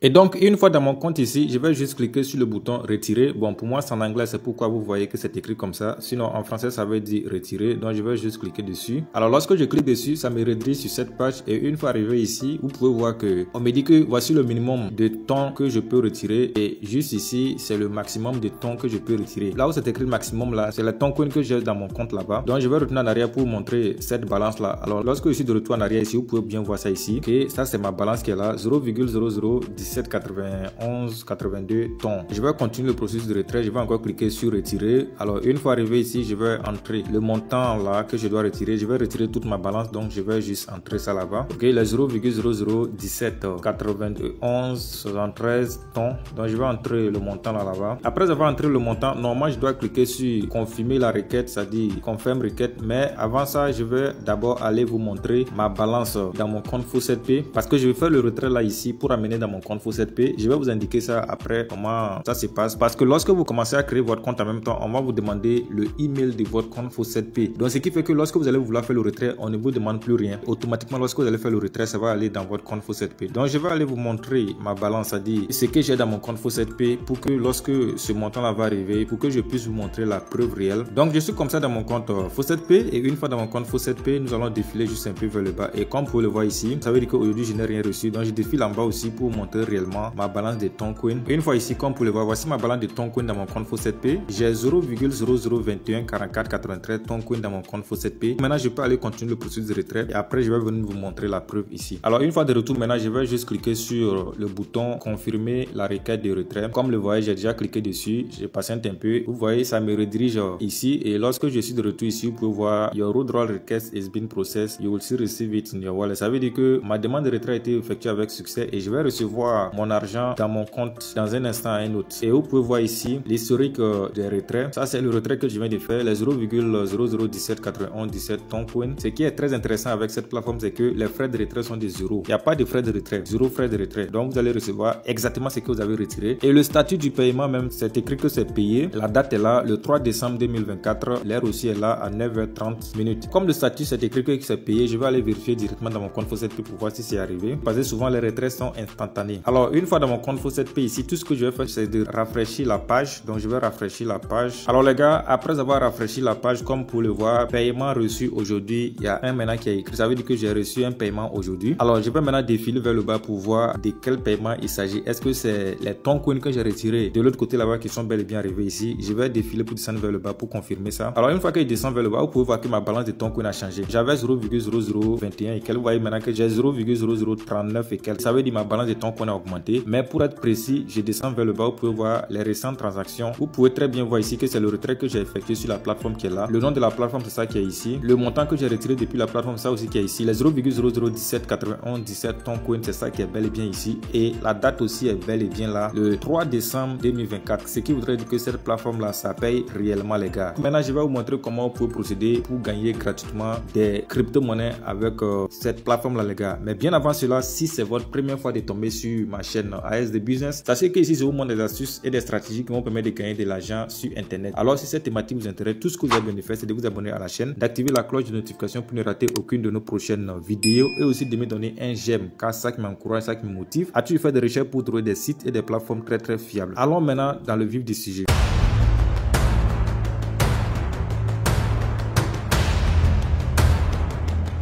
Et donc, une fois dans mon compte ici, je vais juste cliquer sur le bouton retirer. Bon, pour moi, c'est en anglais, c'est pourquoi vous voyez que c'est écrit comme ça. Sinon, en français, ça veut dire retirer. Donc, je vais juste cliquer dessus. Alors, lorsque je clique dessus, ça me redirige sur cette page. Et une fois arrivé ici, vous pouvez voir que on me dit que voici le minimum de temps que je peux retirer. Et juste ici, c'est le maximum de temps que je peux retirer. Là où c'est écrit maximum, là, c'est le temps coin que j'ai dans mon compte là-bas. Donc, je vais retourner en arrière pour vous montrer cette balance-là. Alors, lorsque je suis de retour en arrière ici, vous pouvez bien voir ça ici. Ok, ça, c'est ma balance qui est là. 0,001781 temps. Je vais continuer le processus de retrait. Je vais encore cliquer sur retirer. Alors, une fois arrivé ici, je vais entrer le montant là que je dois retirer. Je vais retirer toute ma balance. Donc, je vais juste entrer ça là-bas. Ok, les 0,00179173 temps. Donc, je vais entrer le montant là-bas. Après avoir entré le montant, normalement, je dois cliquer sur confirmer la requête, c'est-à-dire confirme requête. Mais avant ça, je vais d'abord aller vous montrer ma balance dans mon compte Faux7p parce que je vais faire le retrait là ici pour amener dans mon compte Faux7p. Je vais vous indiquer ça après comment ça se passe parce que lorsque vous commencez à créer votre compte en même temps, on va vous demander le email de votre compte Faux7p. Donc ce qui fait que lorsque vous allez vouloir faire le retrait, on ne vous demande plus rien. Automatiquement, lorsque vous allez faire le retrait, ça va aller dans votre compte Faux7p. Donc je vais aller vous montrer ma balance, c'est-à-dire ce que j'ai dans mon compte Faux7p pour que lorsque ce montant là va arriver, pour que je puisse vous montrer la preuve réelle. Donc je suis comme ça dans mon compte Faux7p et une fois dans mon compte Faux7p, nous allons défiler juste un peu vers le bas et comme vous pouvez le voir ici, ça veut dire qu'aujourd'hui je n'ai rien reçu. Donc je défile en bas aussi pour vous montrer réellement ma balance de Toncoin. Et une fois ici, comme vous pouvez le voir, voici ma balance de Toncoin dans mon compte Faux7p. J'ai 0,00214493 Toncoin dans mon compte Faux7p. Maintenant je peux aller continuer le processus de retrait et après je vais venir vous montrer la preuve ici. Alors une fois de retour, maintenant je vais juste cliquer sur le bouton confirmer la requête de retrait. Comme le voyez, j'ai déjà cliqué dessus, je patiente un peu. Vous voyez, ça me redirige ici et lorsque je suis de retour ici, vous pouvez voir your withdrawal request has been processed, you will see receive it in your wallet. Ça veut dire que ma demande de retrait a été effectuée avec succès et je vais recevoir mon argent dans mon compte dans un instant à un autre. Et vous pouvez voir ici l'historique des retraits. Ça c'est le retrait que je viens de faire, les 0,00179117 Toncoin. Ce qui est très intéressant avec cette plateforme, c'est que les frais de retrait sont des zéros. Il n'y a pas de frais de retrait, zéro frais de retrait. Donc vous allez recevoir exactement ce que vous avez retiré. Et le statut du paiement même, c'est écrit que c'est payé. La date est là, le 3 décembre 2024. L'heure aussi est là à 9h30 minutes. Comme le statut c'est écrit que c'est payé, je vais aller vérifier directement dans mon compte Faux7p pour voir si c'est arrivé. Parce que souvent les retraits sont instantanés. Alors une fois dans mon compte Faux7p ici, tout ce que je vais faire c'est de rafraîchir la page. Donc je vais rafraîchir la page. Alors les gars, après avoir rafraîchi la page, comme pour le voir, paiement reçu aujourd'hui, il y a un maintenant qui est écrit. Ça veut dire que j'ai reçu un paiement aujourd'hui. Alors je vais maintenant défiler vers le bas pour voir de quel paiement il s'agit. Est-ce que c'est les Toncoin que j'ai retirés de l'autre côté là-bas qui sont bel et bien arrivés ici? Je vais défiler pour descendre vers le bas pour confirmer ça. Alors une fois qu'il descend vers le bas, vous pouvez voir que ma balance de Toncoin a changé. J'avais 0,0021 et quelques. Vous voyez maintenant que j'ai 0,0039 et quelques. Ça veut dire que ma balance de Toncoin a augmenté. Mais pour être précis, je descends vers le bas. Vous pouvez voir les récentes transactions. Vous pouvez très bien voir ici que c'est le retrait que j'ai effectué sur la plateforme qui est là. Le nom de la plateforme, c'est ça qui est ici. Le montant que j'ai retiré depuis la plateforme, c'est ça aussi qui est ici. Les 0,00179117 Toncoin, c'est ça qui est bel et bien ici. Et la date aussi est bel et bien là, le 3 décembre 2024. Ce qui voudrait dire que cette plateforme là, ça paye réellement les gars. Maintenant, je vais vous montrer comment vous pouvez procéder pour gagner gratuitement des crypto-monnaies avec cette plateforme là les gars. Mais bien avant cela, si c'est votre première fois de tomber sur ma chaîne ASD Business, sachez que ici je vous montre des astuces et des stratégies qui vont permettre de gagner de l'argent sur internet. Alors si cette thématique vous intéresse, tout ce que vous avez besoin de faire, c'est de vous abonner à la chaîne, d'activer la cloche de notification pour ne rater aucune de nos prochaines vidéos et aussi de me donner un j'aime car ça qui m'encourage, ça qui me motive à toujours faire des recherches pour trouver des sites et des plateformes très fiables. Allons maintenant dans le vif du sujet.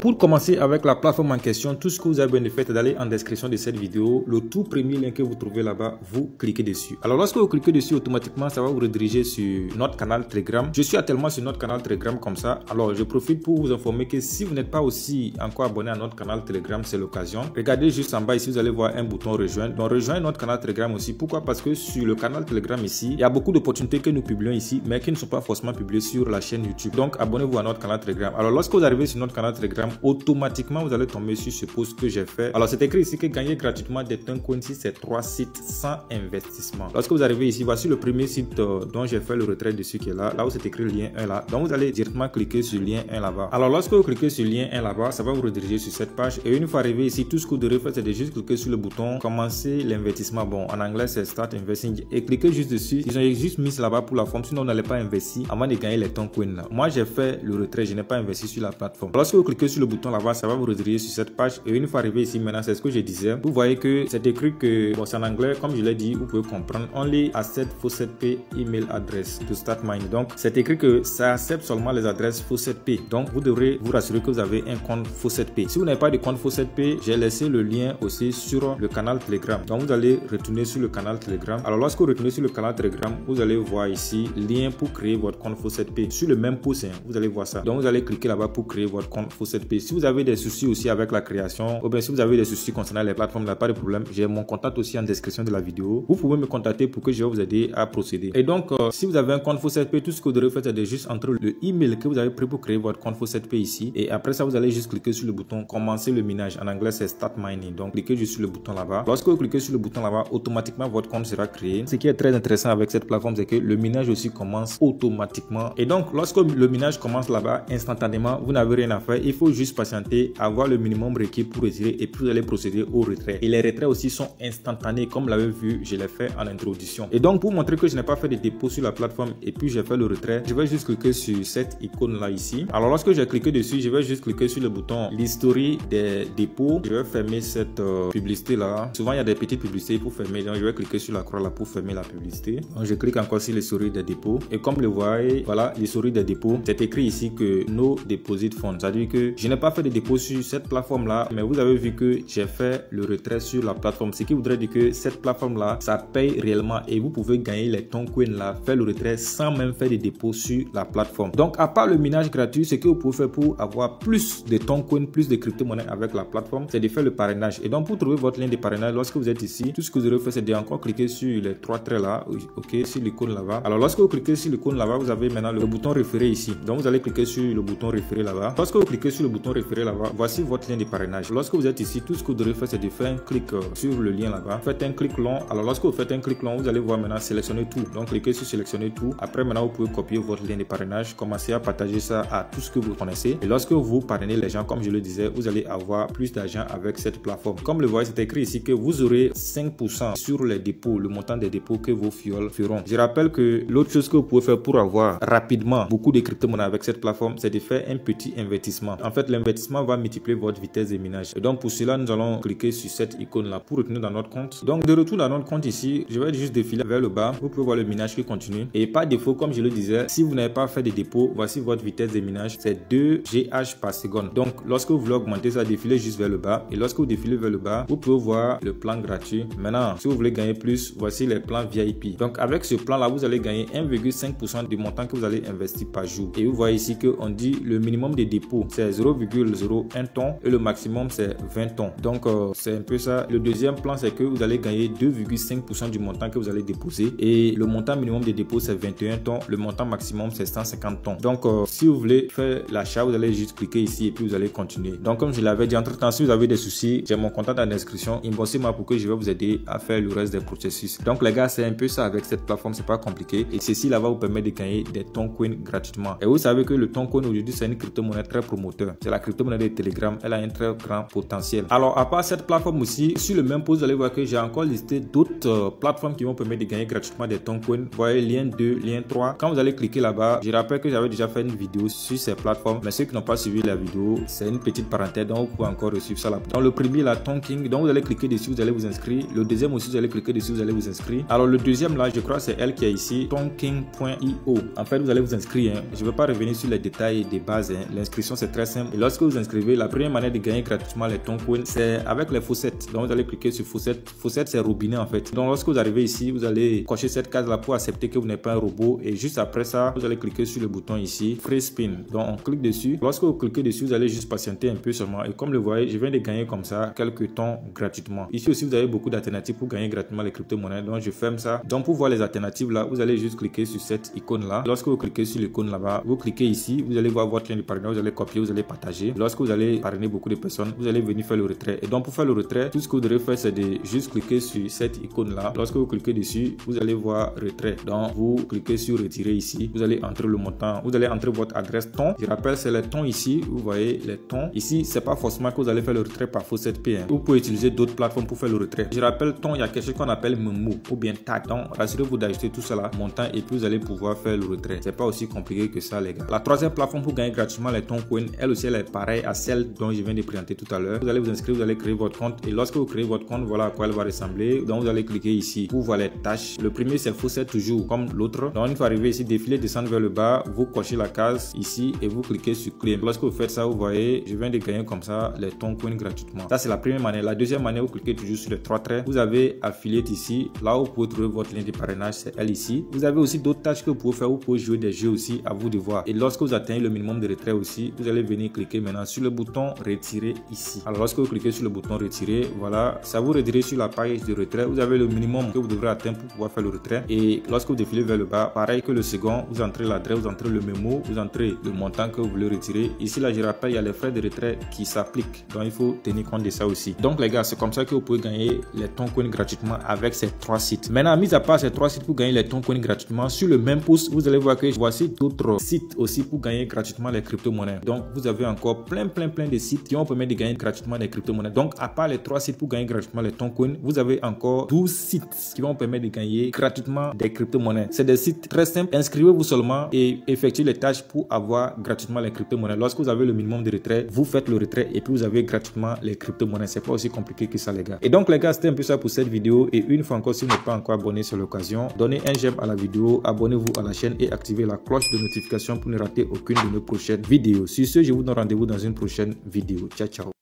Pour commencer avec la plateforme en question, tout ce que vous avez besoin de faire, c'est d'aller en description de cette vidéo. Le tout premier lien que vous trouvez là-bas, vous cliquez dessus. Alors lorsque vous cliquez dessus, automatiquement, ça va vous rediriger sur notre canal Telegram. Je suis actuellement sur notre canal Telegram comme ça. Alors je profite pour vous informer que si vous n'êtes pas aussi encore abonné à notre canal Telegram, c'est l'occasion. Regardez juste en bas ici, vous allez voir un bouton rejoindre. Donc rejoindre notre canal Telegram aussi. Pourquoi? Parce que sur le canal Telegram ici, il y a beaucoup d'opportunités que nous publions ici, mais qui ne sont pas forcément publiées sur la chaîne YouTube. Donc abonnez-vous à notre canal Telegram. Alors lorsque vous arrivez sur notre canal Telegram, automatiquement vous allez tomber sur ce post que j'ai fait. Alors c'est écrit ici que gagner gratuitement des Toncoin si c'est 3 sites sans investissement. Lorsque vous arrivez ici, voici le premier site dont j'ai fait le retrait dessus qui est là, là où c'est écrit lien 1 là. Donc vous allez directement cliquer sur lien 1 là-bas. Alors lorsque vous cliquez sur lien 1 là-bas, ça va vous rediriger sur cette page et une fois arrivé ici, tout ce que vous devez faire c'est de juste cliquer sur le bouton commencer l'investissement. Bon, en anglais c'est start investing et cliquez juste dessus. Ils ont juste mis là-bas pour la forme, sinon vous n'allez pas investir avant de gagner les Toncoin là. Moi j'ai fait le retrait, je n'ai pas investi sur la plateforme. Lorsque vous cliquez sur le bouton là-bas, ça va vous rediriger sur cette page. Et une fois arrivé ici, maintenant, c'est ce que je disais. Vous voyez que c'est écrit que, bon, c'est en anglais, comme je l'ai dit, vous pouvez comprendre. Only accept Faucet-Pay email address to start mining. Donc, c'est écrit que ça accepte seulement les adresses Faucet-Pay. Donc, vous devrez vous rassurer que vous avez un compte Faucet-Pay. Si vous n'avez pas de compte Faucet-Pay, j'ai laissé le lien aussi sur le canal Telegram. Donc, vous allez retourner sur le canal Telegram. Alors, lorsque vous retournez sur le canal Telegram, vous allez voir ici lien pour créer votre compte Faucet-Pay. Sur le même pouce, vous allez voir ça. Donc, vous allez cliquer là-bas pour créer votre compte Faucet-Pay. Si vous avez des soucis aussi avec la création, ou bien si vous avez des soucis concernant les plateformes, là, pas de problème. J'ai mon contact aussi en description de la vidéo. Vous pouvez me contacter pour que je vais vous aider à procéder. Et donc, si vous avez un compte Faucet-Pay, tout ce que vous devrez faire, c'est de juste entrer le email que vous avez pris pour créer votre compte Faucet-Pay ici. Et après ça, vous allez juste cliquer sur le bouton commencer le minage. En anglais, c'est start mining. Donc, cliquez juste sur le bouton là-bas. Lorsque vous cliquez sur le bouton là-bas, automatiquement, votre compte sera créé. Ce qui est très intéressant avec cette plateforme, c'est que le minage aussi commence automatiquement. Et donc, lorsque le minage commence là-bas, instantanément, vous n'avez rien à faire. Il faut juste patienter, avoir le minimum requis pour retirer et puis vous allez procéder au retrait. Et les retraits aussi sont instantanés, comme vous l'avez vu, je l'ai fait en introduction. Et donc, pour montrer que je n'ai pas fait de dépôt sur la plateforme et puis j'ai fait le retrait, je vais juste cliquer sur cette icône là ici. Alors, lorsque j'ai cliqué dessus, je vais juste cliquer sur le bouton l'historique des dépôts. Je vais fermer cette publicité là. Souvent, il y a des petites publicités pour fermer. Donc, je vais cliquer sur la croix là pour fermer la publicité. Donc, je clique encore sur l'historique des dépôts. Et comme vous le voyez, voilà l'historique des dépôts. C'est écrit ici que no deposit funds. C'est-à-dire que je n'ai pas fait de dépôt sur cette plateforme là, mais vous avez vu que j'ai fait le retrait sur la plateforme. Ce qui voudrait dire que cette plateforme là, ça paye réellement et vous pouvez gagner les Toncoin là, faire le retrait sans même faire de dépôt sur la plateforme. Donc, à part le minage gratuit, ce que vous pouvez faire pour avoir plus de Toncoin, plus de crypto-monnaies avec la plateforme, c'est de faire le parrainage. Et donc, pour trouver votre lien de parrainage, lorsque vous êtes ici, tout ce que vous aurez fait, c'est de encore cliquer sur les trois traits là, ok, sur l'icône là-bas. Alors, lorsque vous cliquez sur l'icône là-bas, vous avez maintenant le bouton référé ici. Donc, vous allez cliquer sur le bouton référé là-bas. Lorsque vous cliquez sur le bouton référé là-bas, voici votre lien de parrainage. Lorsque vous êtes ici, tout ce que vous devrez faire, c'est de faire un clic sur le lien là-bas. Faites un clic long. Alors, lorsque vous faites un clic long, vous allez voir maintenant sélectionner tout. Donc, cliquez sur sélectionner tout. Après, maintenant, vous pouvez copier votre lien de parrainage. Commencez à partager ça à tout ce que vous connaissez. Et lorsque vous parrainez les gens, comme je le disais, vous allez avoir plus d'argent avec cette plateforme. Comme le voyez, c'est écrit ici que vous aurez 5% sur les dépôts, le montant des dépôts que vos fioles feront. Je rappelle que l'autre chose que vous pouvez faire pour avoir rapidement beaucoup de crypto-monnaies avec cette plateforme, c'est de faire un petit investissement. En fait, l'investissement va multiplier votre vitesse de minage. Et donc, pour cela, nous allons cliquer sur cette icône-là pour retourner dans notre compte. Donc, de retour dans notre compte ici, je vais juste défiler vers le bas. Vous pouvez voir le minage qui continue. Et par défaut, comme je le disais, si vous n'avez pas fait de dépôt, voici votre vitesse de minage. C'est 2 GH par seconde. Donc, lorsque vous voulez augmenter ça, défilez juste vers le bas. Et lorsque vous défilez vers le bas, vous pouvez voir le plan gratuit. Maintenant, si vous voulez gagner plus, voici les plans VIP. Donc, avec ce plan-là, vous allez gagner 1,5% du montant que vous allez investir par jour. Et vous voyez ici qu'on dit le minimum de dépôt, c'est 0,01 ton et le maximum, c'est 20 tons. Donc, c'est un peu ça. Le deuxième plan, c'est que vous allez gagner 2,5% du montant que vous allez déposer. Et le montant minimum de dépôt, c'est 21 tons. Le montant maximum, c'est 150 tons. Donc, si vous voulez faire l'achat, vous allez juste cliquer ici et puis vous allez continuer. Donc, comme je l'avais dit, entre-temps, si vous avez des soucis, j'ai mon contact en description. Inboxez-moi pour que je vais vous aider à faire le reste des processus. Donc, les gars, c'est un peu ça avec cette plateforme. C'est pas compliqué. Et ceci là va vous permettre de gagner des Toncoin gratuitement. Et vous savez que le Toncoin aujourd'hui, c'est une crypto-monnaie très promoteur. C'est la crypto-monnaie de Telegram. Elle a un très grand potentiel. Alors, à part cette plateforme aussi, sur le même post, vous allez voir que j'ai encore listé d'autres plateformes qui vont permettre de gagner gratuitement des Toncoin. Vous voyez, lien 2, lien 3. Quand vous allez cliquer là-bas, je rappelle que j'avais déjà fait une vidéo sur ces plateformes. Mais ceux qui n'ont pas suivi la vidéo, c'est une petite parenthèse. Donc, vous pouvez encore suivre ça là. Dans le premier, la Tonking. Donc, vous allez cliquer dessus, vous allez vous inscrire. Le deuxième aussi, vous allez cliquer dessus, vous allez vous inscrire. Alors, le deuxième là, je crois c'est elle qui est ici, tonking.io. En fait, vous allez vous inscrire. Hein. Je ne vais pas revenir sur les détails des bases. Hein. L'inscription, c'est très simple. Et lorsque vous inscrivez, la première manière de gagner gratuitement les Toncoin, c'est avec les faucettes. Donc, vous allez cliquer sur faucette. Faucette, c'est robinet en fait. Donc, lorsque vous arrivez ici, vous allez cocher cette case là pour accepter que vous n'êtes pas un robot. Et juste après ça, vous allez cliquer sur le bouton ici, Free Spin. Donc, on clique dessus. Lorsque vous cliquez dessus, vous allez juste patienter un peu seulement. Et comme le voyez, je viens de gagner comme ça quelques temps gratuitement. Ici aussi, vous avez beaucoup d'alternatives pour gagner gratuitement les crypto-monnaies. Donc, je ferme ça. Donc, pour voir les alternatives là, vous allez juste cliquer sur cette icône là. Lorsque vous cliquez sur l'icône là-bas, vous cliquez ici, vous allez voir votre lien de parrainage, vous allez copier, vous allez partager. Lorsque vous allez parrainer beaucoup de personnes, vous allez venir faire le retrait. Et donc, pour faire le retrait, tout ce que vous devez faire, c'est de juste cliquer sur cette icône là. Lorsque vous cliquez dessus, vous allez voir retrait. Donc, vous cliquez sur retirer ici. Vous allez entrer le montant. Vous allez entrer votre adresse ton. Je rappelle, c'est les tons ici. Vous voyez les tons. Ici, c'est pas forcément que vous allez faire le retrait par Faucet-Pay. Vous pouvez utiliser d'autres plateformes pour faire le retrait. Je rappelle, ton, il y a quelque chose qu'on appelle Memo ou bien tag. Donc, rassurez-vous d'ajouter tout cela, montant, et puis vous allez pouvoir faire le retrait. C'est pas aussi compliqué que ça, les gars. La troisième plateforme pour gagner gratuitement les Toncoin, elle aussi, elle est pareille à celle dont je viens de présenter tout à l'heure. Vous allez vous inscrire, vous allez créer votre compte et lorsque vous créez votre compte, voilà à quoi elle va ressembler. Donc vous allez cliquer ici pour voir les tâches. Le premier c'est Faucet toujours comme l'autre. Donc une fois arrivé ici, défiler, descendre vers le bas, vous cochez la case ici et vous cliquez sur Claim. Lorsque vous faites ça, vous voyez, je viens de gagner comme ça les Toncoin gratuitement. Ça c'est la première manière. La deuxième manière, vous cliquez toujours sur les trois traits. Vous avez Affiliate ici. Là où vous pouvez trouver votre lien de parrainage, c'est elle ici. Vous avez aussi d'autres tâches que vous pouvez faire. Vous pouvez jouer des jeux aussi, à vous de voir. Et lorsque vous atteignez le minimum de retrait aussi, vous allez venir cliquer maintenant sur le bouton retirer ici. Alors lorsque vous cliquez sur le bouton retirer, voilà, ça vous redirige sur la page de retrait. Vous avez le minimum que vous devrez atteindre pour pouvoir faire le retrait. Et lorsque vous défilez vers le bas, pareil que le second, vous entrez l'adresse, vous entrez le mémo, vous entrez le montant que vous voulez retirer. Ici là, je rappelle, il y a les frais de retrait qui s'appliquent. Donc il faut tenir compte de ça aussi. Donc les gars, c'est comme ça que vous pouvez gagner les Toncoin gratuitement avec ces trois sites. Maintenant, mis à part ces trois sites pour gagner les Toncoin gratuitement, sur le même post, vous allez voir que voici d'autres sites aussi pour gagner gratuitement les crypto-monnaies. Donc vous avez encore plein de sites qui vont permettre de gagner gratuitement les crypto-monnaies. Donc à part les trois sites pour gagner gratuitement les Toncoin, vous avez encore 12 sites qui vont permettre de gagner gratuitement des crypto-monnaies. C'est des sites très simples. Inscrivez-vous seulement et effectuez les tâches pour avoir gratuitement les crypto-monnaies. Lorsque vous avez le minimum de retrait, vous faites le retrait et puis vous avez gratuitement les crypto-monnaies. C'est pas aussi compliqué que ça les gars. Et donc les gars, c'était un peu ça pour cette vidéo. Et une fois encore, si vous n'êtes pas encore abonné sur l'occasion, donnez un j'aime à la vidéo, abonnez-vous à la chaîne et activez la cloche de notification pour ne rater aucune de nos prochaines vidéos. Sur ce, je vous donne rendez-vous dans une prochaine vidéo. Ciao, ciao.